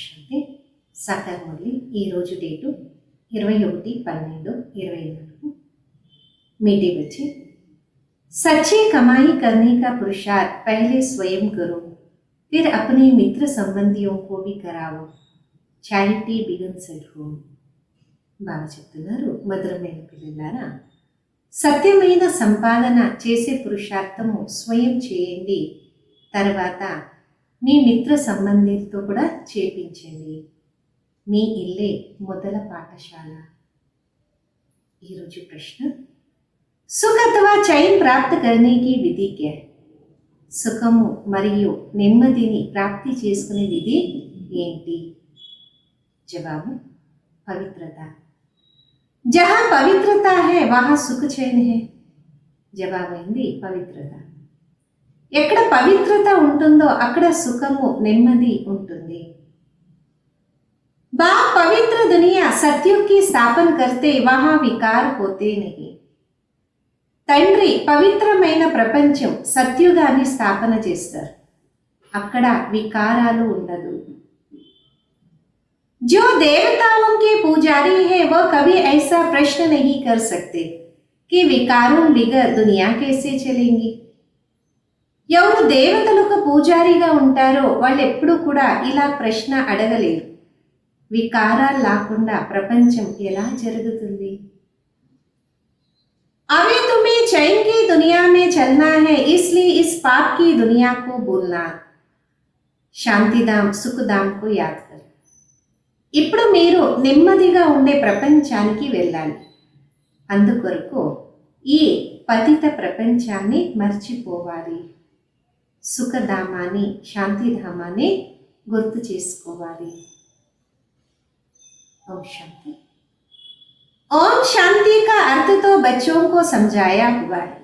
శాంతి సాకార్ మురళి ఈరోజు డేటు 21/12/24। मीठे बच्चे, सच्ची कमाई करने का पुरुषार्थ पहले स्वयं करो, फिर अपने मित्र संबंधियों को भी कराओ। Charity begins at home. బాగా చెప్తున్నారు, మధురమైన పిల్లలారా, సత్యమైన సంపాదన చేసే పురుషార్థము స్వయం చేయండి, తర్వాత మీ మిత్ర సంబంధితో కూడా చేపించండి। మీ ఇల్లే మొదల పాఠశాల। ఈరోజు ప్రశ్న, సుఖ అథవా చైన్ ప్రాప్త కర్నేకి విధి క్యా? సుఖము మరియు నెమ్మదిని ప్రాప్తి చేసుకునే విధి ఏంటి? జవాబు, పవిత్రత। జహా పవిత్రత హై వహా సుఖ చైన్ హై। జవాబైంది పవిత్రత। ఎక్కడ పవిత్రత ఉంటుందో అక్కడ సుఖము నెమ్మది ఉంటుంది। बा पवित्र दुनिया सत्युग की स्थापन करते वहां विकार होते नहीं। తండ్రి పవిత్రమైన ప్రపంచం సత్యుగాన్ని స్థాపన చేస్తారు, అక్కడ వికారాలు ఉండదు। जो देवताओं के पुजारी है वो कभी ऐसा प्रश्न नहीं कर सकते कि विकारों बिगर दुनिया कैसे चलेंगी। ఎవరు దేవతలకు పూజారిగా ఉంటారో వాళ్ళు ఎప్పుడూ కూడా ఇలా ప్రశ్న అడగలేరు, వికారాలు లేకుండా ప్రపంచం ఎలా జరుగుతుంది। अभी तुम्हें चैन की दुनिया में चलना है, इसलिए इस पाप की दुनिया को भूलना। శాంతిధామ్ సుఖధామ్ కు యాద్ కర్। ఇప్పుడు మీరు నెమ్మదిగా ఉండే ప్రపంచానికి వెళ్ళాలి, అందుకొరకు ఈ పతిత ప్రపంచాన్ని మర్చిపోవాలి, సుఖధామాన్ని శాంతిధామాన్ని గుర్తు చేసుకోవాలి। ओम शांति। ओम शांति का अर्थ तो बच्चों को समझाया हुआ है।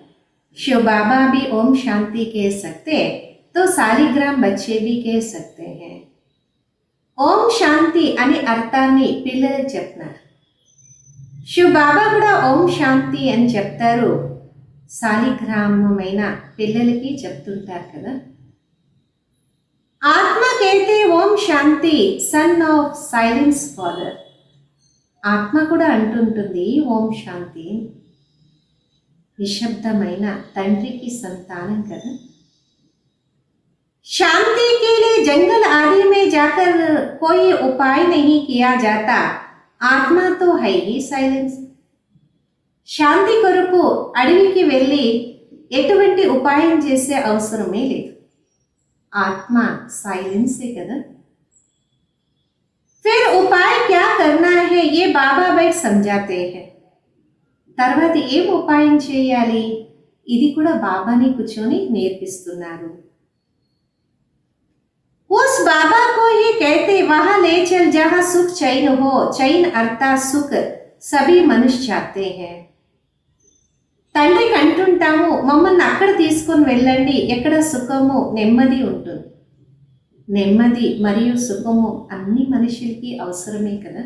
शिव बाबा भी ओम शांति कह सकते तो सालिग्राम बच्चे भी कह सकते हैं। ఓం శాంతి అనే అర్థాన్ని పిల్లలు చెప్తున్నారు, శివ బాబా కూడా ఓం శాంతి అని చెప్తారు, సాలిగ్రామమైన పిల్లలకి చెప్తుంటారు కదా। ఆత్మ कहते ఓం శాంతి సన్ ఆఫ్ సైలెన్స్ ఫాదర్। ఆత్మ కూడా అంటుంటుంది ఓం శాంతి, నిశ్శబ్దమైన తండ్రికి సంతానం కదా। शांति के लिए जंगल आदि में जाकर कोई उपाय नहीं किया जाता, आत्मा तो है ही साइलेंस। శాంతి కొరకు అడవికి వెళ్ళి ఎటువంటి ఉపాయం చేసే అవసరమే లేదు, ఆత్మ సైలెన్సే కదా। फिर उपाय क्या करना है ये बाबा बैठ समझाते हैं। తర్వాత ఏం ఉపాయం చేయాలి ఇది కూడా బాబాని కూర్చొని నేర్పిస్తున్నారు। उस बाबा को ही कहते वहां ले चल जहां सुख चैन हो। चैन अर्थात सुख सभी मनुष्य चाहते हैं। తండ్రికి అంటుంటాము, మమ్మల్ని అక్కడ తీసుకొని వెళ్ళండి ఎక్కడ సుఖము నెమ్మది ఉంటుంది। నెమ్మది మరియు సుఖము అన్ని మనుషులకి అవసరమే కదా।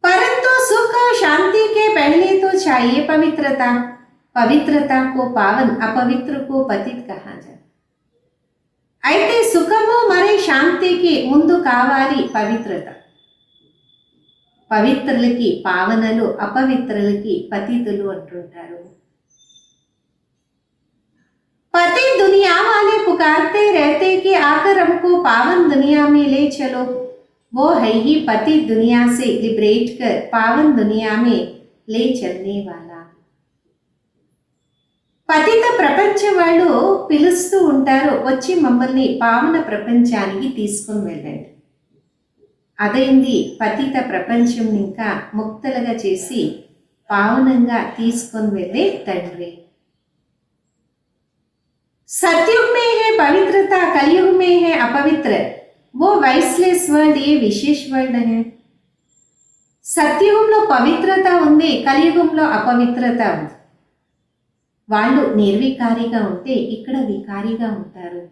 परंतु सुख और शांति के पहले तो चाहिए पवित्रता। पवित्रता को पावन, अपवित्र को पतित कहा जाए। అయితే సుఖము మరియు శాంతికి ముందు కావాలి పవిత్రత। పవిత్రులకి పావనలు, అపవిత్రులకి పతితులు అంటుంటారు। पति दुनिया वाले पुकारते रहते कि आकर हमको पावन दुनिया में ले चलो। वो है ही पति दुनिया से लिबरेट कर पावन दुनिया में ले चलने वाला। పతిత ప్రపంచం వాళ్ళు పిలుస్తూ ఉంటారు, వచ్చి మమ్మల్ని పావన ప్రపంచానికి తీసుకుని వెళ్ళండి। అదైంది పతిత ప్రపంచం ఇంకా ముక్తలుగా చేసి పావనంగా తీసుకొని వెళ్ళే తండ్రి। सतयुग में है पवित्रता, कलयुग में है अपवित्र। वो वाइसलेस वर्ल्ड, ये विशेष वर्ल्ड है। సత్యుగంలో పవిత్రత ఉంది, కలియుగంలో అపవిత్రత ఉంది। వాళ్ళు నిర్వికారిగా ఉంటే ఇక్కడ వికారిగా ఉంటారు।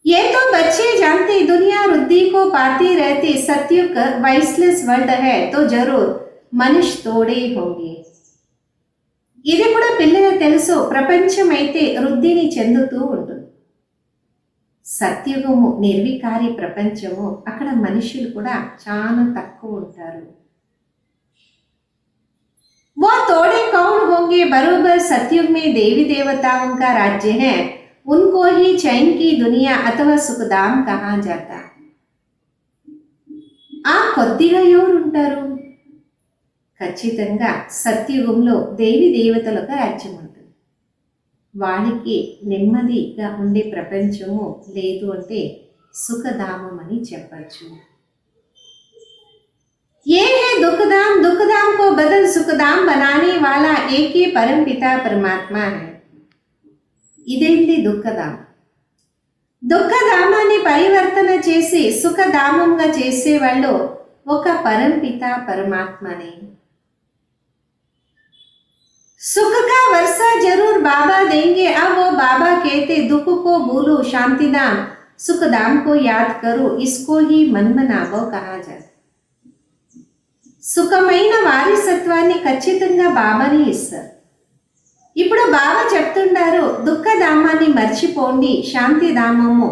ये तो बच्चे जानते दुनिया रुद्धि को पाती रहती, सत्युग वाइसलेस वर्ल्ड है तो जरूर मनुष्य तोड़े होंगे। ఇది కూడా పిల్లలకు తెలుసు, ప్రపంచం అయితే వృద్ధిని చెందుతూ ఉంటుంది, సత్యుగము నిర్వికారి ప్రపంచము, అక్కడ మనుషులు కూడా చాలా తక్కువ ఉంటారు. वो तोड़े कौन होंगे बरोबर सतयुग में देवी देवताओं का राज्य है, उनको ही चैन की दुनिया अथवा सुखधाम कहा जाता. ఆ కొద్దిగా ఎవరు ఉంటారు? ఖచ్చితంగా సత్యుగంలో దేవి దేవతలకు రాజ్యం ఉంటుంది. వారికి నెమ్మదిగా ఉండే ప్రపంచము లేదు అంటే సుఖధామం అని చెప్పచ్చు. ये है दुखधाम, दुखधाम को बदल सुखधाम बनाने वाला एक ही परम पिता परमात्मा है. ఇదేంటి దుఃఖధామ? దుఃఖధామాన్ని పరివర్తన చేసి సుఖధామంగా చేసేవాళ్ళు ఒక పరంపిత పరమాత్మనే. सुख का वर्षा जरूर बाबा देंगे. अब वो बाबा कहते दुख को भूलो शांतिधाम, सुखधाम को याद करो, इसको ही मनमनाभव कहा जाता. సుఖమైన వారసత్వాన్ని ఖచ్చితంగా బాబాని ఇస్తారు. ఇప్పుడు బాబా చెప్తున్నారు, దుఃఖధామాన్ని మర్చిపోండి, శాంతిధామము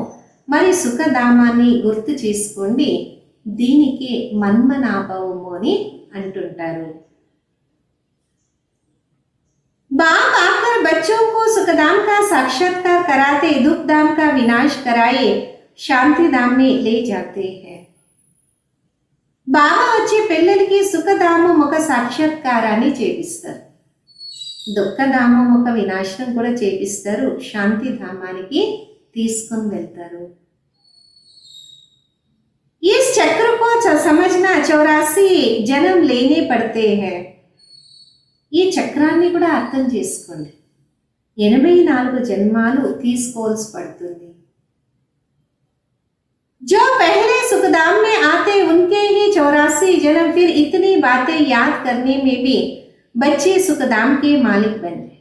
మరి సుఖధామాన్ని గుర్తు చేసుకోండి, దీనికి మన్మనాభవము అని అంటుంటారు. बाप आकर बच्चों को सुखधाम का साक्षात्कार कराते, दुखधाम का विनाश कराए, शांतिधाम में ले जाते हैं. బాబా వచ్చి పిల్లలకి సుఖధామం ఒక సాక్షాత్కారాన్ని చేపిస్తారు, దుఃఖధామం ఒక వినాశనం కూడా చేపిస్తారు, శాంతిధామానికి తీసుకొని వెళ్తారు. इस चक्र को समझना 84 जन्म लेने पड़ते हैं. ఈ చక్రాన్ని కూడా అర్థం చేసుకోండి, 84 జన్మాలు తీసుకోవాల్సి పడుతుంది. जो पहले सुखधाम में आते उनके ही 84 जन्म, फिर इतनी बातें याद करने में भी बच्चे सुखधाम के मालिक बन गए.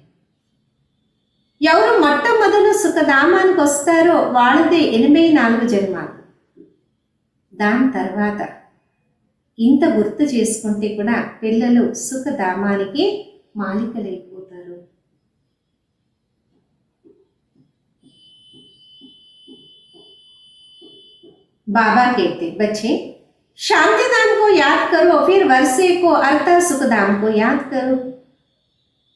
ఎవరు మొట్టమొదలు సుఖధామానికి వస్తారో వాళ్ళదే 84 జన్మాలు. దాని తర్వాత ఇంత గుర్తు చేసుకుంటే కూడా పిల్లలు సుఖధామానికి మాలికలైపోతారు. बाबा कहते बच्चे शांतिधाम को याद करो, फिर वर्षे को अर्थात सुखधाम को याद करो.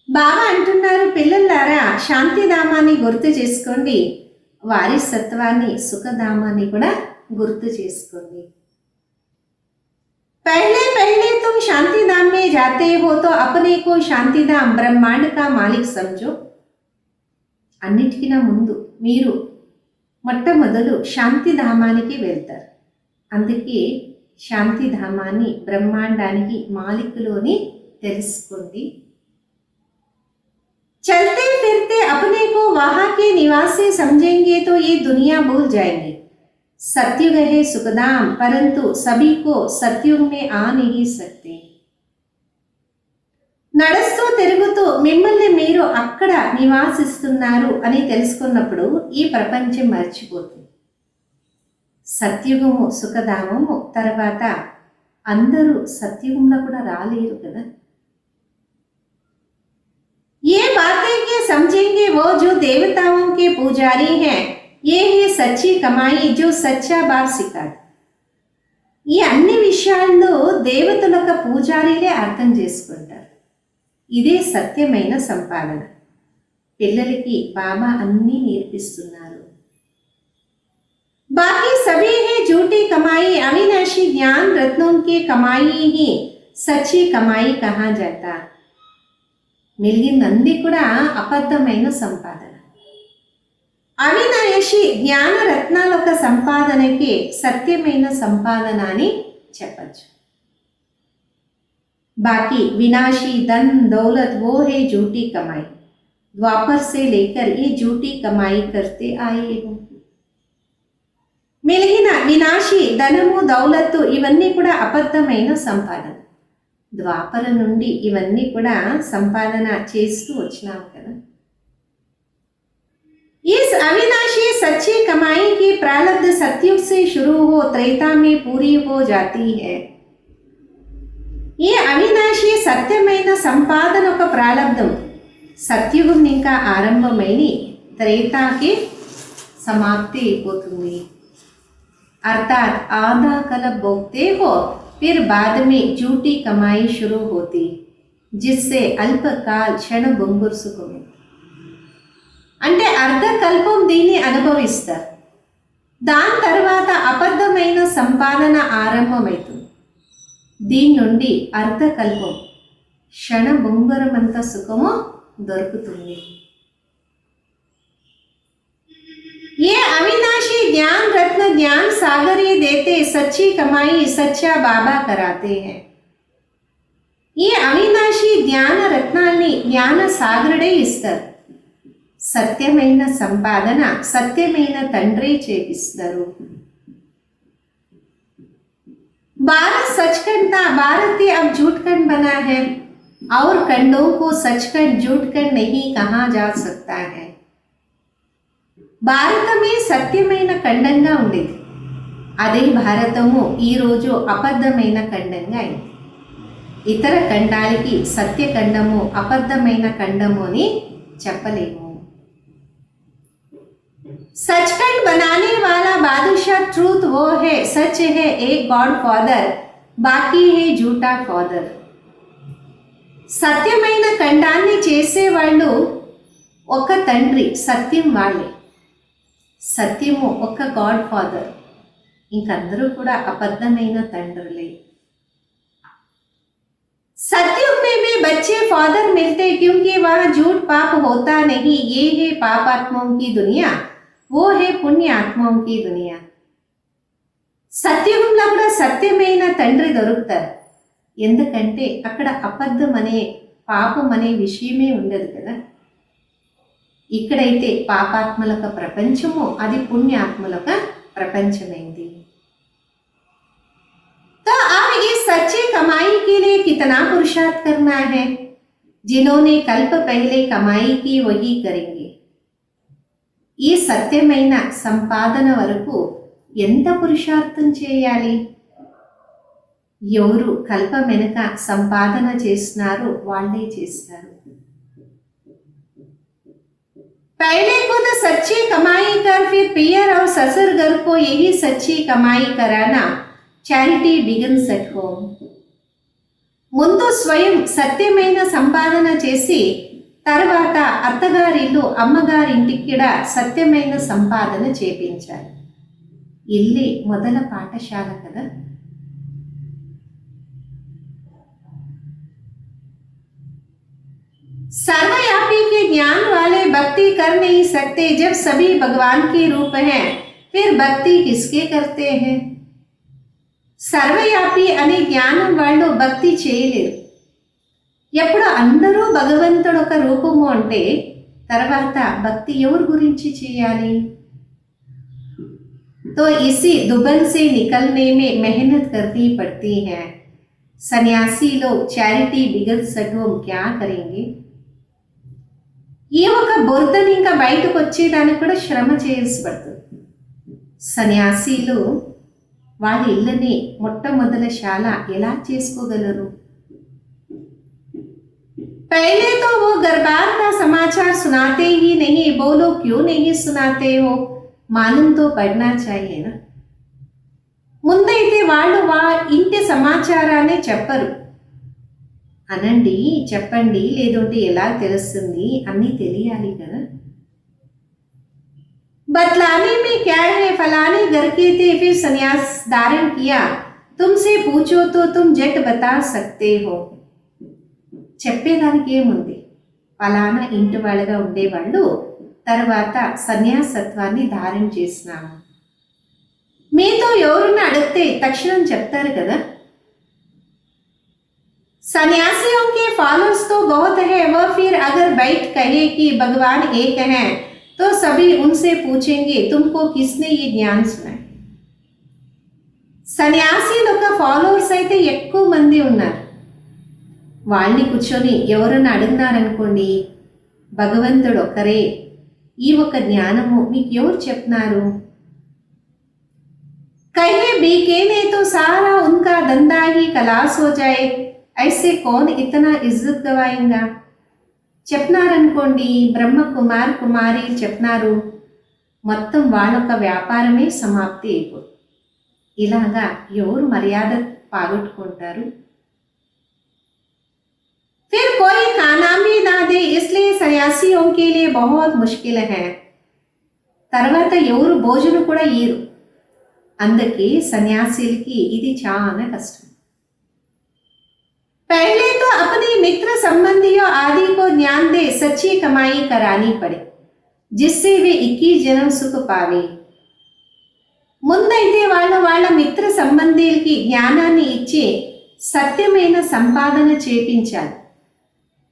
బాబా అంటున్నారు, పిల్లలారా శాంతిధామాన్ని గుర్తు చేసుకోండి, వారసత్వాన్ని సుఖధామాన్ని కూడా గుర్తు చేసుకోండి. पहले पहले तुम शांतिधाम में जाते हो तो अपने को शांतिधाम ब्रह्मांड का मालिक समझो. అన్నిటికన్నా ముందు మీరు మొట్టమొదలు శాంతిధామానికి వెళ్తారు, అందుకే శాంతిధామాన్ని బ్రహ్మాండానికి మాలికులోని తెలుసుకోండి. चलते फिरते अपने को वहां के निवासी समझेंगे तो ये दुनिया भूल जाएंगे. सत्युग है सुखधाम, परंतु सभी को सत्युग में आ नहीं सकते. నడుస్తూ తిరుగుతూ మిమ్మల్ని మీరు అక్కడ నివాసిస్తున్నారు అని తెలుసుకున్నప్పుడు ఈ ప్రపంచం మర్చిపోతుంది. సత్యుగము సుఖధామము తర్వాత అందరూ సత్యుగంలో కూడా రాలేరు కదా. ये बातें के समझेंगे वो जो देवताओं के पुजारी हैं, ये है सच्ची कमाई जो सच्चा बाप सिखाता. ఈ అన్ని విషయాల్లో దేవతలకు పూజారీలే అర్థం చేసుకుంటారు, ఇదే సత్యమైన సంపాదన. పిల్లలకి బాబా అన్నీ నేర్పిస్తున్నారు. बाकी सभी है झूठी कमाई, अविनाशी ज्ञान रत्नों की कमाई ही सच्ची कमाई कहा जाता. మిగిలిందంది కూడా అబద్ధమైన సంపాదన. అవినాశి జ్ఞాన రత్నాల యొక్క సంపాదనకి సత్యమైన సంపాదన అని చెప్పచ్చు. बाकी विनाशी धन दौलत वो है झूठी कमाई, द्वापर से लेकर ये झूठी कमाई करते आए हो. మిగిలిన వినాశి ధనము దౌలత్తు ఇవన్నీ కూడా అబద్ధమైన సంపాదన. ద్వాపర నుండి ఇవన్నీ కూడా సంపాదన చేస్తూ వచ్చినాము కదా. इस अविनाशी सच्ची कमाई की प्रारब्ध सतयुग से शुरू हो त्रेता में पूरी हो जाती है. ఈ అవినాశి సత్యమైన సంపాదన ఒక ప్రారబ్ధం సత్యుగం ఇంకా ఆరంభమైన త్రేతాకి समाप्ति అయిపోతుంది. अर्थात आधा कलब भोगते हो फिर बाद में झूठी कमाई शुरू होती जिससे अल्पकाल क्षण बొంగురు సుఖమే. అంటే అర్ధకల్పం దీన్ని అనుభవిస్తారు, దాని తర్వాత అబద్ధమైన సంపాదన ఆరంభమవుతుంది. దీని నుండి అర్ధకల్పం క్షణ బొంగరమంత సుఖము దొరుకుతుంది. ये अविनाशी ज्ञान रत्न ज्ञान सागर ये देते सच्ची कमाई सच्चा बाबा कराते हैं. ये अविनाशी ज्ञान रत्नाल्ని జ్ఞాన సాగరుడే ఇస్తారు. సత్యమైన సంపాదన సత్యమైన తండ్రి చేపిస్తారు. भारत सचखंड था, भारत अब झूठखंड बना है और खंडों को सचखंड झूठखंड नहीं कहा जा सकता है. భారతమే సత్యమైన ఖండంగా ఉండేది, అదే భారతము ఈరోజు అబద్ధమైన ఖండంగా అయింది. ఇతర ఖండాలకి సత్యఖండము అబద్ధమైన ఖండము అని చెప్పలేము. सचखंड बनाने वाला बादशाह ट्रूथ वो है, सच है एक गॉड फादर बाकी है झूठा फादर. సత్యమైన ఖండాన్ని చేసేవాళ్ళు ఒక తండ్రి, సత్యం వాళ్ళే. సత్యము ఒక గాడ్ ఫాదర్, ఇంకందరూ కూడా అబద్ధమైన తండ్రులే. सत्युग में भी बच्चे फादर मिलते क्योंकि वहाँ झूठ पाप होता नहीं. ये है पापात्माओं की दुनिया, वो है पुण्य आत्माओं की दुनिया. సత్యుగంలో కూడా సత్యమైన తండ్రి దొరుకుతారు, ఎందుకంటే అక్కడ అబద్ధం అనే పాపం అనే విషయమే ఉండదు కదా. ఇక్కడైతే పాపాత్మలక ప్రపంచము, అది పుణ్యాత్మలక ప్రపంచమైంది. तो अब इस सच्ची कमाई के लिए कितना पुरुषार्थ करना है. जिन्होंने कल्प पहले कमाई की वही करेंगे. ఈ సత్యమైన సంపాదన వరకు ఎంత పురుషార్థం చేయాలి. ఎవరు కల్పం వెనుక సంపాదన చేస్తున్నారో వాళ్ళే చేస్తారు. पहले खुद सच्ची कमाई कर फिर पियर और ससुर घर को यही सच्ची कमाई कराना చారిటీ బిగిన్స్ ఎట్ హోమ్. ముందు స్వయం సత్యమైన సంపాదన చేసి తర్వాత అత్తగారిల్లు అమ్మగారింటికి కూడా సత్యమైన సంపాదన చేపించాలి. ఇల్లే మొదల పాఠశాల కదా. सर्वव्यापी के ज्ञान वाले भक्ति कर नहीं सकते. जब सभी भगवान के रूप हैं फिर भक्ति किसके करते हैं. సర్వవ్యాపి అనే జ్ఞానం వాళ్ళు భక్తి చేయలేరు. ఎప్పుడు అందరూ భగవంతుడు ఒక రూపము అంటే తర్వాత భక్తి ఎవరి గురించి చేయాలి. तो इसी दुबन से निकलने में मेहनत करनी पड़ती है. सन्यासी लोग चैरिटी बिगड़ सको क्या करेंगे. ఈ ఒక బురదని ఇంకా బయటకు వచ్చేదానికి కూడా శ్రమ చేయాల్సి పడుతుంది. సన్యాసీలు వాళ్ళ ఇళ్ళని మొట్టమొదటిశాల ఎలా చేసుకోగలరు. पहले तो वो दरबार का समाचार सुनाते ही नहीं, बोलो क्यों नहीं सुनाते हो, मालूम तो पढ़ना चाहिए ना. ముందైతే వాళ్ళు ఇంటి సమాచారాన్ని చెప్పరు. అనండి, చెప్పండి, లేదంటే ఎలా తెలుస్తుంది, అన్నీ తెలియాలి కదా. बतलाने में क्या है, फलाने घर के थे फिर संन्यास धारण किया, तुमसे पूछो तो तुम झट बता सकते हो. చెప్పేదానికి ఏముంది, ఫలానా ఇంటి వాళ్ళగా ఉండేవాళ్ళు తర్వాత సన్యాసత్వాన్ని ధారణ చేసినాము. మీతో ఎవరున్నా అడిగితే తక్షణం చెప్తారు కదా. सन्यासियों के फॉलोअर्स तो बहुत है, वह फिर अगर बैठ कहे कि भगवान एक है तो सभी उनसे पूछेंगे तुमको किसने ये ज्ञान सुनाया. సన్యాసీలు ఒక ఫాలోవర్స్ అయితే ఎక్కువ మంది ఉన్నారు. వాళ్ళని కూర్చొని ఎవరన్నా అడిగినారనుకోండి, భగవంతుడు ఒకరే, ఈ ఒక జ్ఞానము మీకు ఎవరు చెప్తున్నారు. कहे बीके ने तो सारा उनका धंधा ही खलास हो जाए, ऐसे कौन इतना इज्जत गवाएगा. చెప్పినారనుకోండి, బ్రహ్మ కుమార్ కుమారి చెప్పినారు, మొత్తం వాళ్ళొక వ్యాపారమే సమాప్తి అయిపోతుంది. ఇలాగా ఎవరు మర్యాద పాగొట్టుకుంటారు? फिर कोई खाना भी ना दे इसलिए सन्यासियों के लिए बहुत मुश्किल है. తర్వాత ఎవరు భోజనం కూడా ఇయ్యరు, అందుకే సన్యాసులకి ఇది చాలా కష్టం. पहले तो अपने मित्र संबंधियों आदि को ज्ञान दे सच्ची कमाई करानी पड़े जिससे वे 21 जन्म सुख पावे. ముందైతే వాళ్ళ మిత్ర సంబంధీలకి జ్ఞానాన్ని ఇచ్చి సత్యమైన సంపాదన చేపించాలి.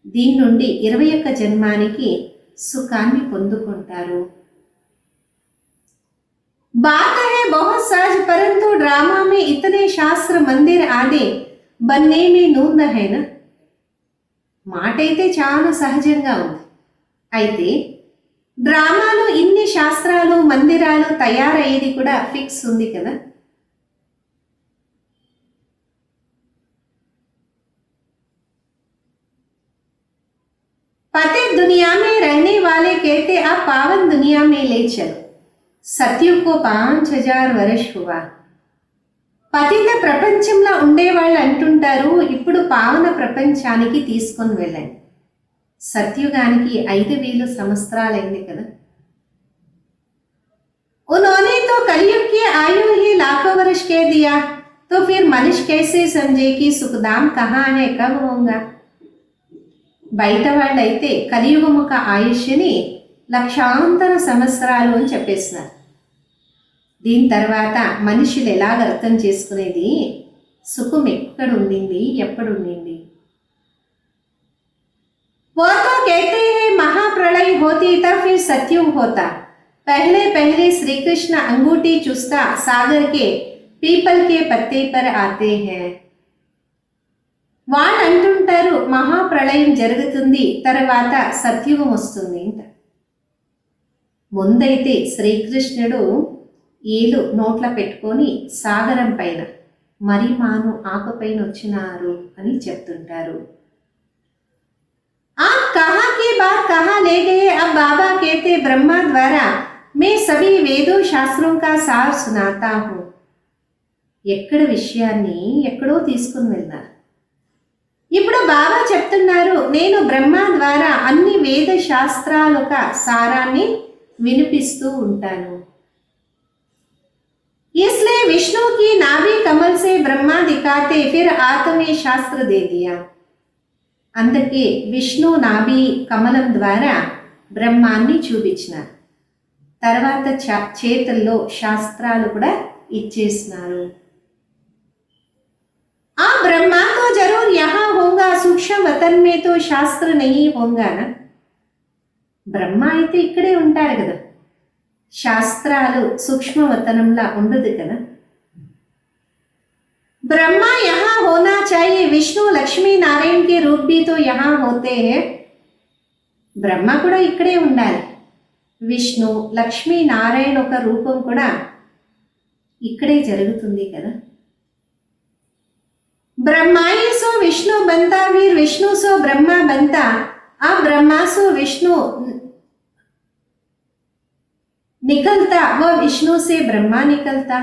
దీని నుండి 21 జన్మానికి సుఖాన్ని పొందుకుంటారు. बात है बहुत सहज परंतु ड्रामा में इतने शास्त्र मंदिर आदि बनने में नून है ना. మాట అయితే చాలా సహజంగా ఉంది, అయితే డ్రామాలో ఇన్ని శాస్త్రాలు మందిరాలు తయారయ్యేది కూడా ఫిక్స్ ఉంది కదా. पतित दुनिया में रहने वाले कहते अब पावन दुनिया में ले चलो. सत्यु को 5000 वर्ष हुआ. పతిత ప్రపంచంలో ఉండేవాళ్ళు అంటుంటారు, ఇప్పుడు పావన ప్రపంచానికి తీసుకొని వెళ్ళండి. సత్యుగానికి 5000 సంవత్సరాలైంది కదా. उन्होंने तो कलयुग की आयु ही लाखों वर्ष कह दिया तो फिर मनुष्य कैसे समझे कि सुखधाम कहाँ है कब होगा. బయట వాళ్ళైతే కలియుగం ఒక ఆయుష్ని లక్షాంతర సంవత్సరాలు అని చెప్పేస్తున్నారు. దీని తర్వాత మనుషులు ఎలాగ అర్థం చేసుకునేది సుఖం ఎక్కడ ఉండింది ఎప్పుడు ఉండింది. वो तो कहते हैं महाप्रलय होती तब फिर सत्युग होता. पहले पहले श्री कृष्ण अंगूठी चूसता सागर के पीपल के पत्ते पर आते हैं. వాళ్ళు అంటుంటారు మహాప్రళయం జరుగుతుంది, తర్వాత సత్యుగం వస్తుంది అంట. ముందైతే శ్రీకృష్ణుడు ఏలు నోట్ల పెట్టుకొని సాగరం పైన మరి మాను ఆకుపైన వచ్చినారు అని చెప్తుంటారు. आप कहाँ की बात कहाँ ले गए. अब बाबा कहते ब्रह्मा द्वारा मैं सभी वेदों शास्त्रों का सार सुनाता हूँ. ఎక్కడ విషయాన్ని ఎక్కడో తీసుకుని వెళ్ళారు. ఇప్పుడు బాబా చెప్తున్నారు, నేను బ్రహ్మ ద్వారా అన్ని వేద శాస్త్రాల ఒక సారాన్ని వినిపిస్తూ ఉంటాను. इसलिए विष्णु की नाभि कमल से ब्रह्मा दिखाते फिर आत्मे शास्त्र दे दिया. అందుకే విష్ణు నాభి కమలం ద్వారా బ్రహ్మాన్ని చూపించినారు, తర్వాత చేతుల్లో శాస్త్రాలు కూడా ఇచ్చేసినారు. ఆ ब्रह्मा तो जरूर यहाँ होगा सूक्ष्म वतन में तो शास्त्र नहीं होगा ना. బ్రహ్మ అయితే ఇక్కడే ఉంటారు కదా, శాస్త్రాలు సూక్ష్మవతనంలా ఉండదు కదా. ब्रह्मा यहाँ होना चाहिए, विष्णु लक्ष्मी नारायण के रूप भी तो यहाँ होते हैं. బ్రహ్మ కూడా ఇక్కడే ఉండాలి, విష్ణు లక్ష్మీ నారాయణ ఒక రూపం కూడా ఇక్కడే జరుగుతుంది కదా. ब्रह्मा ही सो विष्णु बनता फिर विष्णु सो ब्रह्मा बनता. अब ब्रह्मा सो विष्णु निकलता वो विष्णु से ब्रह्मा निकलता.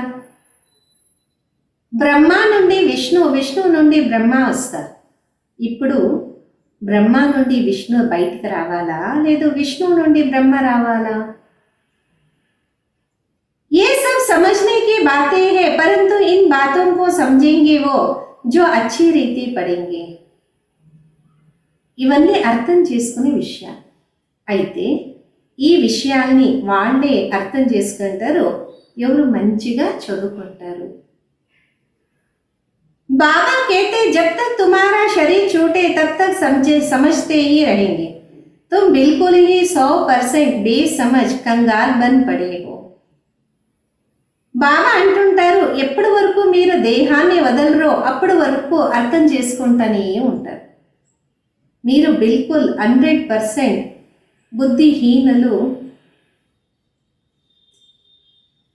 బ్రహ్మ నుండి విష్ణు, విష్ణు నుండి బ్రహ్మ వస్తారు. ఇప్పుడు బ్రహ్మ నుండి విష్ణు బయటికి రావాలా, లేదు విష్ణు నుండి బ్రహ్మ రావాలా? ये सब समझने की बातें हैं परंतु इन बातों को समझेंगे वो जो अच्छी रीति पढ़ेंगे. ఇవన్నీ అర్థం చేసుకునే విషయాలు, అయితే ఈ విషయాల్ని వాళ్ళే అర్థం చేసుకుంటారు ఎవరు మంచిగా చదువుకుంటారు. बाबा कहते जब तक तुम्हारा शरीर छूटे तब तक समझते ही रहेंगे. तुम बिल्कुल ही 100% बेसमझ कंगाल बन पड़े हो. బాబా అంటుంటారు ఎప్పటి వరకు మీరు దేహాన్ని వదలరో అప్పటి వరకు అర్థం చేసుకుంటూనే ఉంటారు. మీరు బిల్కుల్ 100% బుద్ధిహీనులు,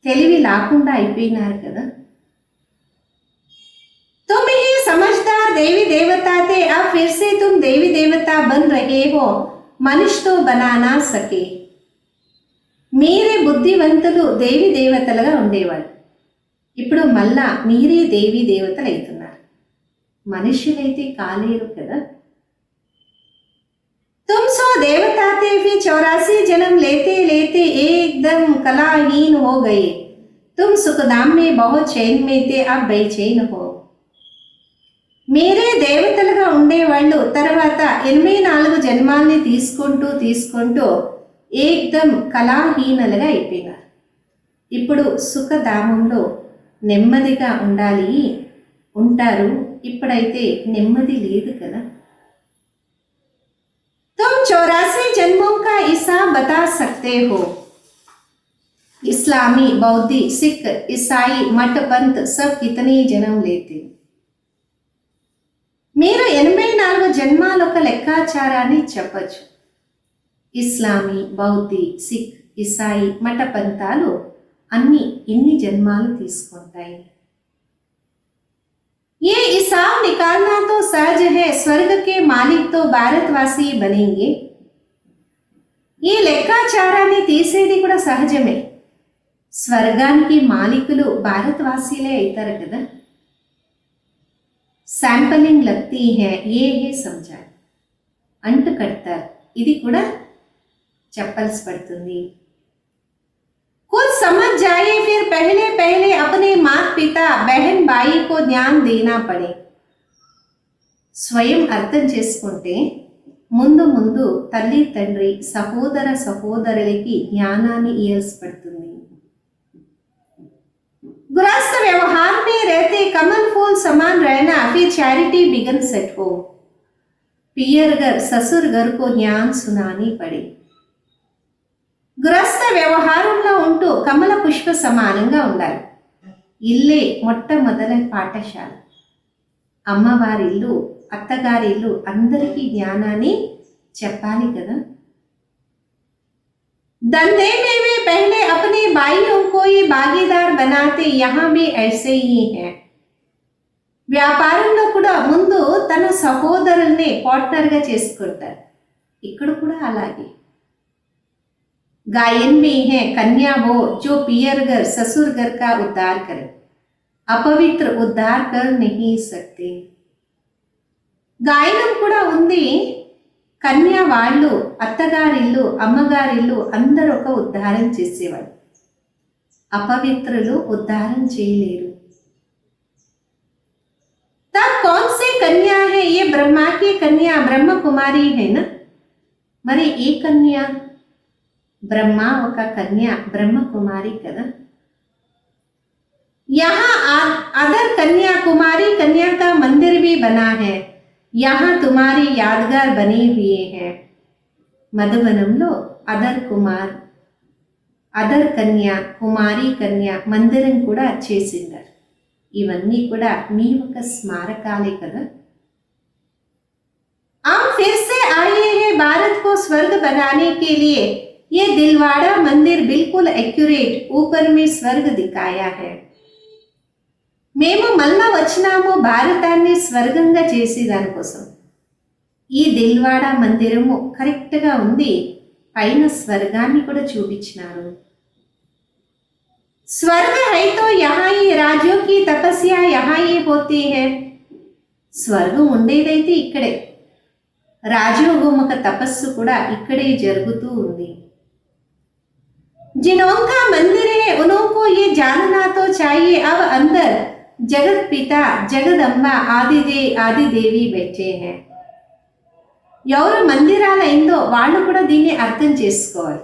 తెలివి లేకుండా అయిపోయినారు కదా. तुम ही समझदार देवी देवता थे, अब फिर से तुम देवी देवता बन रहे हो, मनुष्य तो बना ना सके. మీరే బుద్ధివంతులు దేవి దేవతలుగా ఉండేవాళ్ళు. ఇప్పుడు మళ్ళా మీరే దేవి దేవతలు అవుతున్నారు. మనుషులైతే కాలేరు కదా. तुम सो देवता थे फिर 84 जन्म लेते लेते एकदम कलाहीन हो गए. तुम सुखधाम में बहुत चैन में थे, अब बेचैन हो. మీరే దేవతలుగా ఉండేవాళ్ళు తర్వాత 84 జన్మాల్ని తీసుకుంటూ ఏకదం కళాహీనలుగా అయిపోయినారు. ఇప్పుడు సుఖధామంలో నెమ్మదిగా ఉండాలి ఉంటారు. ఇప్పుడైతే నెమ్మది లేదు కదా. तुम 84 जन्मों का हिसाब बता सकते हो. इस्लामी, बौद्धी, सिख, ईसाई, मठ पंथ सब कितने जन्म लेते. మీరు 84 జన్మాల ఒక లెక్కాచారాన్ని చెప్పచ్చు. ఇస్లామీ, బౌద్ధి, సిక్, ఇసాయి మఠ పంథాలు అన్ని ఎన్ని జన్మాలు తీసుకుంటాయి. ये हिसाब निकालना तो सहज है. स्वर्ग के मालिक तो भारतवासी बनेंगे. ఈ లెక్కాచారాన్ని తీసేది కూడా సహజమే. స్వర్గానికి మాలికులు భారతవాసీలే అవుతారు కదా. శాంపలింగ్ లగ్తీ హై ఏ హే సమझा. అంటు కడతారు, ఇది కూడా చెప్పాల్సి పడుతుంది. कुछ समझ जाए फिर पहले पहले अपने माता पिता बहन भाई को ध्यान देना पड़े. స్వయం అర్థం చేసుకుంటే ముందు ముందు తల్లి తండ్రి సహోదర సహోదరులకి జ్ఞానాన్ని ఇవ్వాల్సి పడుతుంది. गृहस्थ व्यवहार में रहते कमल फूल समान रहना, फिर चैरिटी बिगन्स एट होम. पियर घर ससुर घर को ज्ञान सुनानी पड़े. గృహస్థ వ్యవహారంలో ఉంటూ కమల పుష్ప సమానంగా ఉండాలి. ఇల్లే మొట్టమొదటి పాఠశాల. అమ్మవారిల్లు, అత్తగారిల్లు అందరికీ జ్ఞానాన్ని చెప్పాలి కదా. धंधे में वे पहले अपने भाइयों को ही भागीदार बनाते, यहाँ भी ऐसे ही है. వ్యాపారంలో కూడా ముందు తన సహోదరుల్ని పార్ట్నర్గా చేసుకుంటారు. ఇక్కడ కూడా అలాగే. गायन में है कन्या वो जो पियर घर ससुर घर का उद्धार करे. अपवित्र उद्धार कर नहीं सकते. గాయనం కూడా ఉంది. కన్య వాళ్ళు అత్తగారిల్లు అమ్మగారిల్లు అందరూ ఒక ఉద్ధారం చేసేవాళ్ళు. అపవిత్రులు ఉద్ధారం చేయలేరు. तब कौन सी कन्या है? ये ब्रह्मा की कन्या ब्रह्म कुमारी है ना. మరి ఏ కన్య? ब्रह्मा ఒక కన్య బ్రహ్మ కుమారి కదా. यहाँ अदर कन्या कुमारी कन्या का मंदिर भी बना है. यहाँ तुम्हारी यादगार बने हुए हैं. మధువనంలో అదర్ కన్య కుమారి కన్య మందిరం కూడా చేసిండారు. ఇవన్నీ కూడా మీ ఒక స్మారకాలే కదా. आप फिर से आए हैं भारत को स्वर्ग बनाने के लिए. ये दिलवाड़ा मंदिर बिल्कुल एक्यूरेट ऊपर में स्वर्ग दिखाया है. మేము మళ్ళా వచ్చినాము భారతాన్ని స్వర్గంగా చేసి దానికోసం. ఈ దిల్వాడా మందిరము కరెక్ట్గా ఉంది, పైన స్వర్గాన్ని కూడా చూపించినారు. స్వర్గ హై తో యహా ఈ రాజో కి తపస్య యహా ఈ హోతీ హై. స్వర్గం ఉండేదైతే ఇక్కడే, రాజయోగముఖ తపస్సు కూడా ఇక్కడే జరుగుతూ ఉంది. जिनोंका मंदिर है उनको ये जानना तो चाहिए. अब अंदर जगत पिता जगदम्बा आदि देवी बैठे हैं. ఎవరు మందిరాలైందో వాళ్ళు కూడా దీన్ని అర్థం చేసుకోవాలి.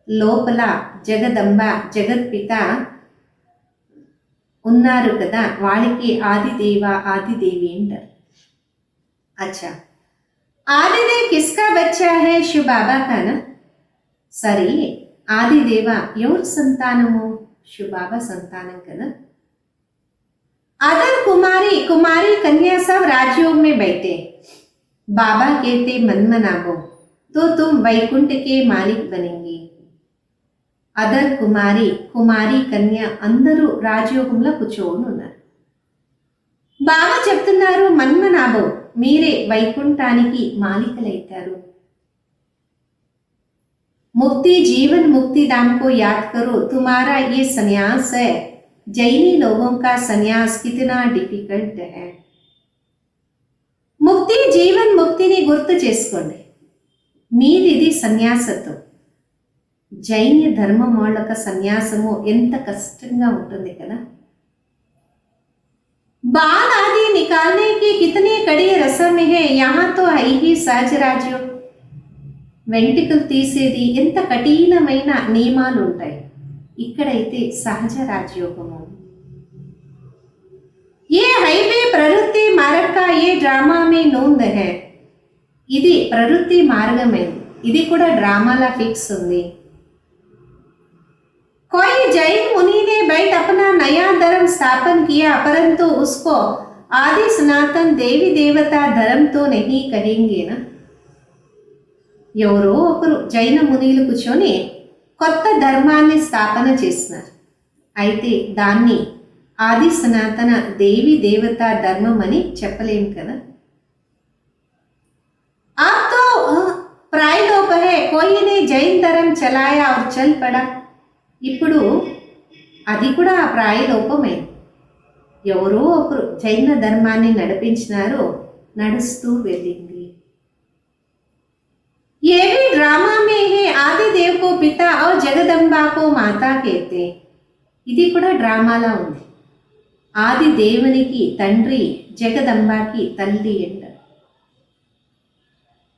లోపల జగదంబ జగత్పిత ఉన్నారు కదా, వాళ్ళకి ఆదిదేవ ఆదిదేవి అంటారు. అచ్చా, ఆదిదేవ్ కిస్కా బచ్చా హై? శివ బాబా కానా? సరే, ఆదిదేవ ఎవరు సంతానము? శివబాబా సంతానం కదా. अदर कुमारी कन्या सब राजयोग में बैठे. बाबा कहते मन मनाओ तो तुम वैकुंठ के मालिक बनेंगे. अदर कुमारी कन्या అందరూ రాజయోగంలో కూర్చొని ఉన్నారు. బాబా చెప్తున్నారు మన్మనాభో, మీరే వైకుంఠానికి మాలికలైతారు. मुक्ति जीवन मुक्ति धाम को याद करो, तुम्हारा ये संन्यास है। जैनी लोगों का संन्यास कितना डिफिकल्ट है। ముక్తి జీవన్ ముక్తిని గుర్తు చేసుకోండి. మీది సన్యాసత్వం. జైన ధర్మం వాళ్ళక సన్యాసము ఎంత కష్టంగా ఉంటుంది కదా. बाल आदि निकालने की कितनी कड़ी रस्म है, यहाँ तो है ही सहज రాజ్యం. వెంట్రుకలు తీసేది ఎంత కఠినమైన నియమాలు ఉంటాయి. ఇక్కడైతే సహజ రాజయోగము. ये हाईवे प्रवृत्ति मार्ग का ये ड्रामा में नोंद है. ఇది ప్రవృత్తి మార్గమే. ఇది కూడా డ్రామాలా ఫిక్స్ ఉంది. कोई जैन मुनि ने बैठ अपना नया धर्म स्थापन किया, परंतु उसको आदि सनातन देवी देवता धर्म तो नहीं कहेंगे ना. ఎవరో ఒకరు జైన మునిలు కూర్చొని కొత్త ధర్మాన్ని స్థాపన చేస్తున్నారు. అయితే దాన్ని ఆది సనాతన దేవి దేవతా ధర్మం అని చెప్పలేము కదా. आप तो प्रायलोप है, कोई ने जैन धर्म चलाया और चल पड़ा. ఇప్పుడు అది కూడా ప్రాయలోపమైంది. ఎవరో ఒకరు జైన ధర్మాన్ని నడిపించినారు, నడుస్తూ వెళ్ళింది. ये भी ड्रामा में है, आदि देव को पिता और जगदंबा को माता कहते. ఇది కూడా డ్రామాలా ఉంది. ఆది దేవునికి తండ్రి, జగదంబాకి తల్లి అంటారు.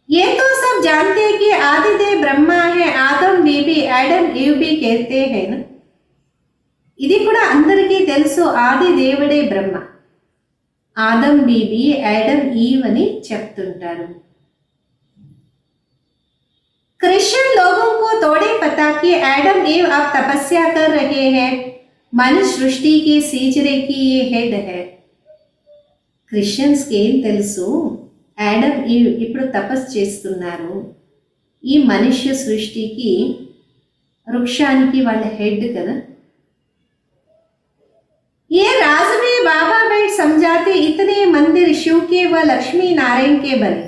ये तो सब जानते हैं कि आदिदेव ब्रह्मा है, आदम बीबी एडम ईव भी कहते हैं ना. ఇది కూడా అందరికీ తెలుసు, ఆది దేవుడే బ్రహ్మ, ఆదం బీబీ యాడమ్ ఈవ్ అని చెప్తుంటారు. क्रिश्चियन लोगों को थोड़े पता कि एडम ईव अब तपस्या कर रहे हैं, मनुष्य सृष्टि की सीजरे की ये हेड है. క్రిస్టియన్స్కి ఏం తెలుసు, యాడమ్ ఈవ్ ఇప్పుడు తపస్సు చేస్తున్నారు, ఈ మనుష్య సృష్టికి వృక్షానికి వాళ్ళ హెడ్ కదా. ये राज में बाबा बैठ समझाते, इतने मंदिर शिव के व लक्ष्मी नारायण के बने,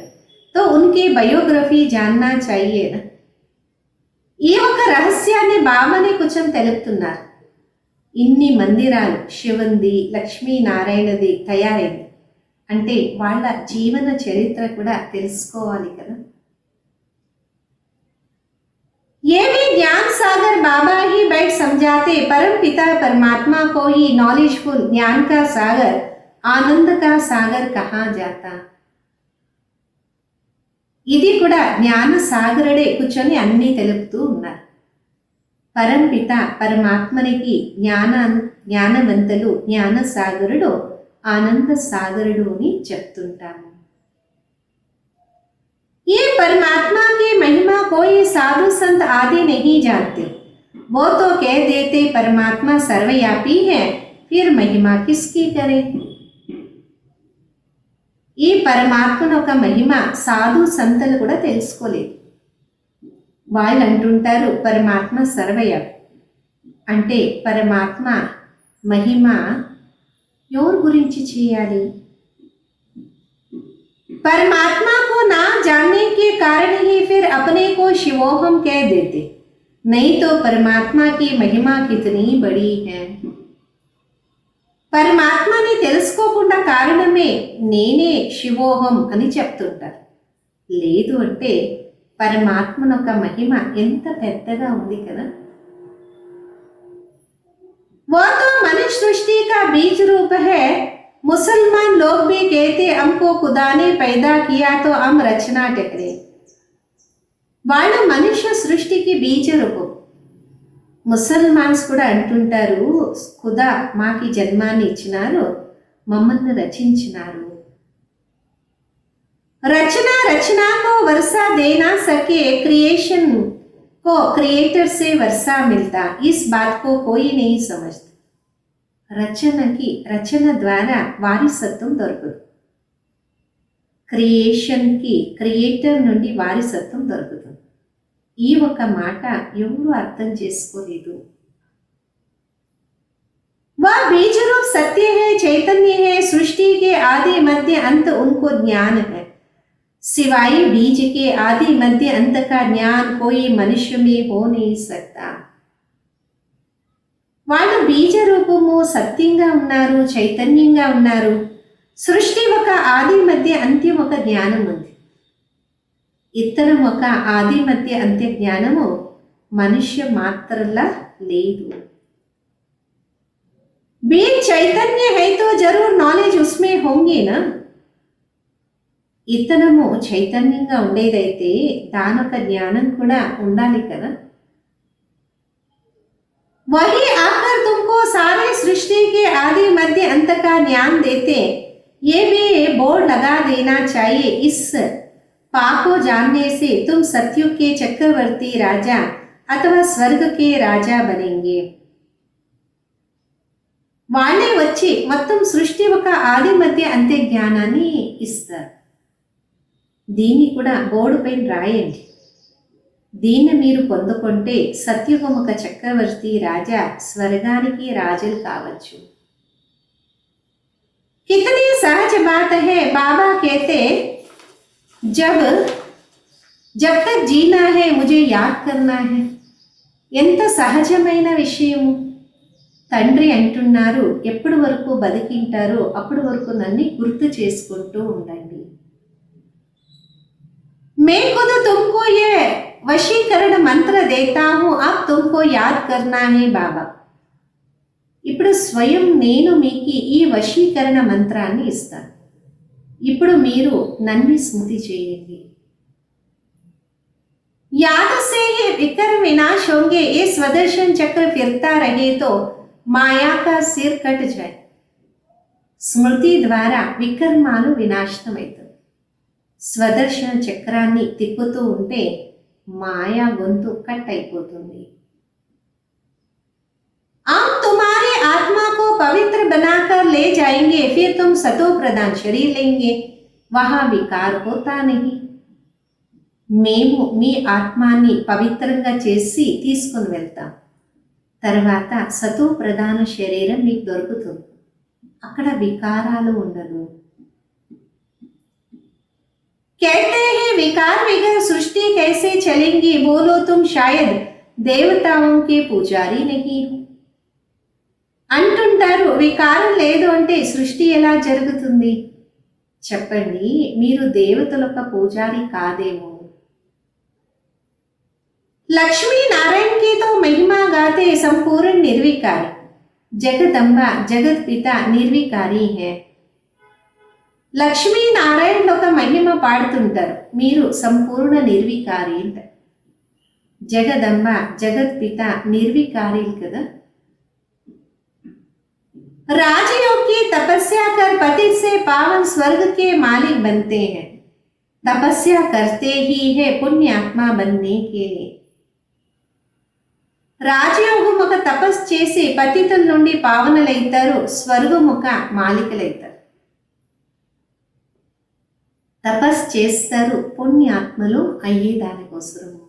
तो उनकी బయోగ్రఫీ जानना चाहिए ना. ఈ ఒక రహస్యాన్ని బాబానే కొంచెం తెలుపుతున్నారు. ఇన్ని మందిరాలు శివుంది, లక్ష్మీనారాయణది తయారైంది అంటే వాళ్ళ జీవన చరిత్ర కూడా తెలుసుకోవాలి కదా. ये भी ज्ञान सागर बाबा ही बैठ समझाते, परम पिता परमात्मा को ही नॉलेजफुल ज्ञान का सागर, आनंद का सागर कहा जाता. ఇది కూడా జ్ఞాన సాగరుడే కూర్చొని అన్నీ తెలుపుతూ ఉన్నారు. పరంపిత పరమాత్మనికి జ్ఞానవంతులు, జ్ఞాన సాగరుడు, ఆనంద సాగరుడు అని చెప్తుంటాము. ये परमात्मा की महिमा कोई साधु संत आदि नहीं जानते, वो तो कह देते परमात्मा सर्वव्यापी है, फिर महिमा किसकी करें. ఈ పరమాత్మను ఒక మహిమ సాధు సంతులు కూడా తెలుసుకోలేదు. వాళ్ళు అంటుంటారు పరమాత్మ సర్వవ్యాపి. అంటే పరమాత్మ మహిమ ఎవరి గురించి చేయాలి. परमात्मा को ना जानने के कारण ही फिर अपने को शिवोहम कह देते, नहीं तो परमात्मा की महिमा कितनी बड़ी है. పరమాత్మని తెలుసుకోకుండా కారణమే నేనే శివోహం అని చెప్తుంటారు. లేదు అంటే పరమాత్మనొక మహిమ ఎంత పెద్దగా ఉంది కదా. वो तो मनुष्य सृष्टि का बीज रूप है. मुसलमान लोग भी कहते हमको खुदा ने पैदा किया तो हम रचना टकरे. వాళ్ళు మనుష్య సృష్టికి బీజ రూపం. ముసల్మాన్స్ కూడా అంటుంటారు ఖుదా మాకి జన్మాన్ని ఇచ్చినారు, మమ్మల్ని రచించినారు. रचना रचना को वर्षा दे ना सके, क्रिएशन को क्रिएटर से वर्षा मिलता, इस बात को कोई नहीं समझता. రచనకి రచన ద్వారా వారసత్వం దొరకదు, క్రియేషన్కి క్రియేటర్ నుండి వారసత్వం దొరుకుతుంది. ఈ ఒక మాట ఎవరు అర్థం చేసుకోలేదు. वह बीज रूप सत्य है, चैतन्य है, सृष्टि के आदि मध्य अंत उनको ज्ञान है. सिवाय बीज के आदि मध्य अंत का ज्ञान कोई मनुष्य में हो नहीं सकता. వాళ్ళు బీజ రూపము సత్యంగా ఉన్నారు, చైతన్యంగా ఉన్నారు. సృష్టి ఒక ఆది మధ్య అంత్యం ఒక జ్ఞానం ఉంది. ఇతరం ఒక ఆది మధ్య అంత్య జ్ఞానము మనుష్య మాత్రలా లేదు. बीज चैतन्य है तो जरूर नॉलेज उसमें होंगे ना. ఇతనము చైతన్యంగా ఉండేదైతే దానొక జ్ఞానం కూడా ఉండాలి కదా. वही आकर तुमको सारे सृष्टि के आदि मध्य अंत का ज्ञान देते. ये भी बोर्ड लगा देना चाहिए. इस पा को जानने से तुम सत्युग के चक्रवर्ती राजा अथवा स्वर्ग के राजा बनेंगे. వాళ్ళే వచ్చి మొత్తం సృష్టి ఒక ఆది మధ్య అంత్య జ్ఞానాన్ని ఇస్తారు. దీన్ని కూడా బోర్డు పైన రాయండి. దీన్ని మీరు పొందుకుంటే సత్యుగం ఒక చక్రవర్తి రాజా, స్వర్గానికి రాజులు కావచ్చు. कितनी सहज बात है. बाबा कहते जब तक जीना है मुझे याद करना है. ఎంత సహజమైన విషయము. తండ్రి అంటున్నారు, ఎప్పటి వరకు బతికింటారో అప్పటి వరకు నన్ను గుర్తు చేసుకుంటూ ఉండండి. मैं खुद तुमको ये वशीकरण मंत्र देता हूं, अब तुमको याद करना है बाबा. ఇప్పుడు స్వయం నేను మీకు ఈ వశీకరణ మంత్రాన్ని ఇస్తాను. ఇప్పుడు మీరు నన్ను స్మృతి చేయండి. याद से ही विकर विनाश होंगे. ये स्वदर्शन चक्र फिरता रहे तो మాయా కా సిర్ కట్ జాయ్. స్మృతి ద్వారా వికర్మాలు వినాశనమవుతుంది. స్వదర్శన చక్రాన్ని తిప్పుతూ ఉంటే మాయా గొంతు కట్ అయిపోతుంది. हम तुम्हारी आत्मा को पवित्र बनाकर ले जाएंगे, फिर तुम सतो प्रधान शरीर लेंगे, वहां विकार होता नहीं. మేము మీ ఆత్మాన్ని పవిత్రంగా చేసి తీసుకుని వెళ్తాం. తర్వాత సతో ప్రధాన శరీరం మీకు దొరుకుతుంది. అక్కడ వికారాలు ఉండదు. कहते हैं विकार बगैर सृष्टि कैसे चलेंगी. बोलो तुम शायद देवताओं के पुजारी नहीं हो. అంటుంటారు, వికారం లేదు అంటే సృష్టి ఎలా జరుగుతుంది? చెప్పండి, మీరు దేవతలొక పూజారి కాదేమో. लक्ष्मी नारायण की तो महिमा गाते संपूर्ण निर्विकारी. जगदंबा जगत पिता निर्विकारी है. లక్ష్మీ నారాయణ ఒక మహిమ పాడుతుంటారు, మీరు సంపూర్ణ నిర్వికారి అంటారు. జగదంబ జగత్ పిత నిర్వికారీలు కదా. राजयोग की तपस्या कर पति से पावन स्वर्ग के मालिक बनते हैं. तपस्या करते ही है पुण्य आत्मा बनने के लिए. రాజయోగం ఒక తపస్సు చేసి పతితుల నుండి పావనలైతారు, స్వర్గం ఒక మాలికలైతారు. తపస్సు చేస్తారు పుణ్యాత్మలు అయ్యే దానికోసము.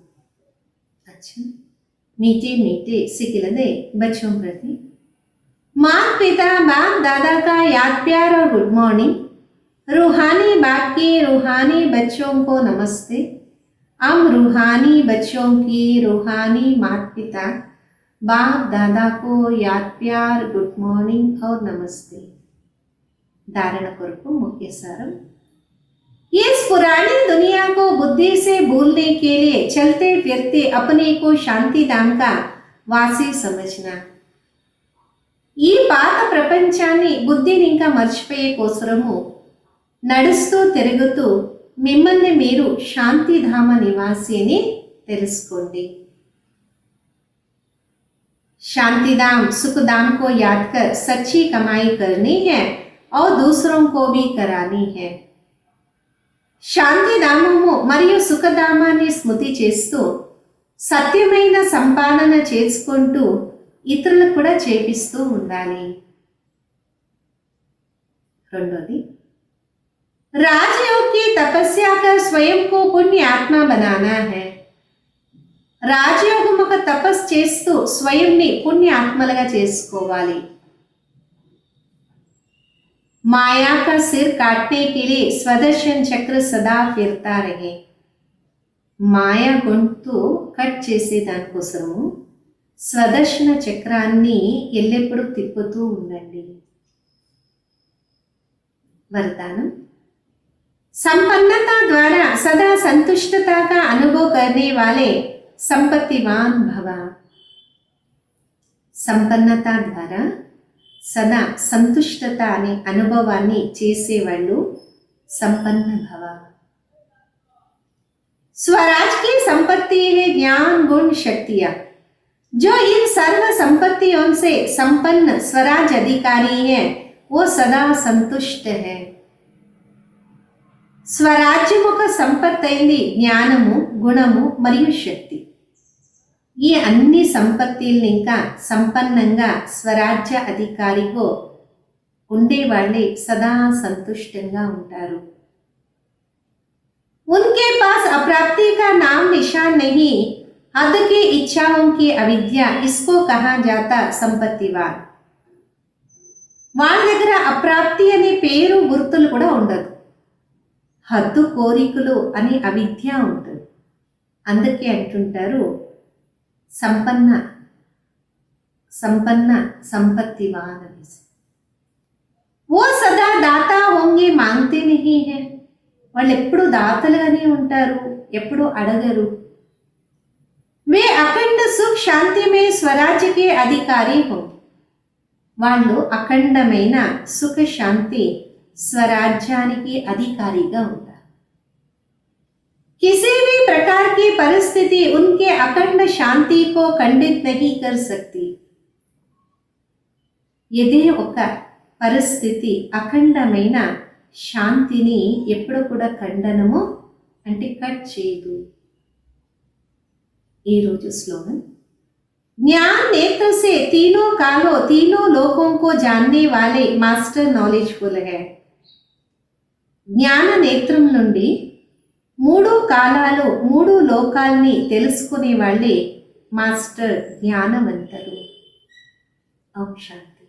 अच्छा मीठे मीठे सिखिलदे बच्चों प्रति माँ पिता बाप दादा का याद प्यार और गुड मॉर्निंग. रूहानी बाप के रूहानी बच्चों को नमस्ते. हम रूहानी बच्चों की रूहानी माता पिता बाप दादा को याद प्यार गुड मॉर्निंग और नमस्ते. धारण कोरकु मुख्य सारम. इस पुरानी दुनिया को बुद्धि से भूलने के लिए चलते फिरते अपने को शांति धाम का वासी समझना. ఈ పాత ప్రపంచాన్ని బుద్ధిని ఇంకా మర్చిపోయే కోసరము నడుస్తూ తిరుగుతూ మిమ్మల్ని మీరు శాంతిధామ నివాసి అని తెలుసుకోండి. शांतिधाम सुखधाम को याद कर सच्ची कमाई करनी है और दूसरों को भी करानी है. శాంతిధామము మరియు సుఖధామాన్ని స్మృతి చేస్తూ సత్యమైన సంపాదన చేసుకుంటూ ఇతరులకు కూడా చేపిస్తూ ఉండాలి. రెండోది, राजयोग की तपस्या कर स्वयं को पुण्य आत्मा बनाना है. రాజయోగం ఒక తపస్సు చేస్తూ స్వయంని పుణ్య ఆత్మలుగా చేసుకోవాలి. माया का सिर काटने के लिए स्वदर्शन चक्र सदा फिरता रहे. మాయ గొంతు కట్ చేసే దానికోసము స్వదర్శన చక్రాన్ని ఎల్లప్పుడూ తిప్పుతూ ఉండండి. वरदान. संपन्नता द्वारा सदा संतुष्टता का अनुभव करने वाले संपत्तिवान भव. संपन्नता द्वारा सदा संतुष्टता अने अनुभवाన్ని చేసేవాళ్ళు संपन्न भव. स्वराज की संपत्ति है ज्ञान गुण शक्तियां. जो इन सर्व संपत्तियों से संपन्न स्वराज अधिकारी है वो सदा संतुष्ट है. స్వరాజ్యముక సంపత్తి అయింది జ్ఞానము, గుణము మరియు శక్తి. ఈ అన్ని సంపత్తుల్ని ఇంకా సంపన్నంగా స్వరాజ్య అధికారిగా ఉండేవాళ్ళే సదా సంతుష్టంగా ఉంటారు. उनके पास अप्राप्ति का नाम निशान नहीं, हद की इच्छाओं की अविद्या, इसको कहा जाता संपत्तिवान. వాళ్ళ దగ్గర అప్రాప్తి అనే పేరు గుర్తులు కూడా ఉండదు, హద్దు కోరికలు అనే అవిద్య ఉంటుంది. అందుకే అంటుంటారు సంపన్న సంపత్తివాన్ అనేసి. वो सदा दाता होंगे मांगते नहीं है. వాళ్ళు ఎప్పుడు దాతలుగానే ఉంటారు, ఎప్పుడు అడగరు. वे अखंड सुख शांति में स्वराज्य के अधिकारी हो. వాళ్ళు అఖండమైన సుఖ శాంతి స్వరాజ్యానికి అధికారిగా ఉంటారు. किसी भी प्रकार की परिस्थिति उनके अखंड शांति को खंडित नहीं कर सकती. ఇదే ఒక పరిస్థితి అఖండమైన శాంతిని ఎప్పుడు కూడా ఖండనము అంటే కట్ చేయదు. ఈరోజు స్లోగన్. ज्ञान नेत्र से तीनों कालों तीनों लोकों को जानने वाले मास्टर नॉलेजफुल है. జ్ఞాన నేత్రం నుండి మూడు కాలాలు మూడు లోకాల్ని తెలుసుకునే వాళ్ళే మాస్టర్ జ్ఞానవంతులు. ఓం శాంతి.